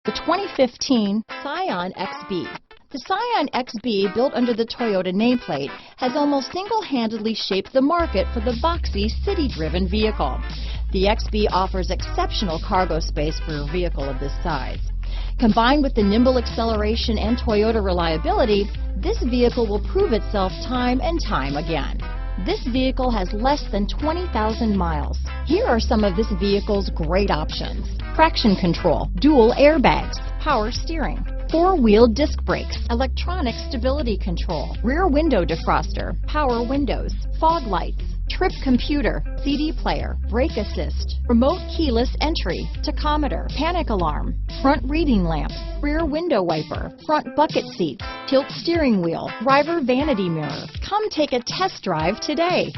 The 2015 Scion XB. The Scion XB, built under the Toyota nameplate, has almost single-handedly shaped the market for the boxy, city-driven vehicle. The XB offers exceptional cargo space for a vehicle of this size. Combined with the nimble acceleration and Toyota reliability, this vehicle will prove itself time and time again. This vehicle has less than 20,000 miles. Here are some of this vehicle's great options: traction control, dual airbags, power steering, four-wheel disc brakes, electronic stability control, rear window defroster, power windows, fog lights, trip computer, CD player, brake assist, remote keyless entry, tachometer, panic alarm, front reading lamps, rear window wiper, front bucket seats, tilt steering wheel, driver vanity mirror. Come take a test drive today.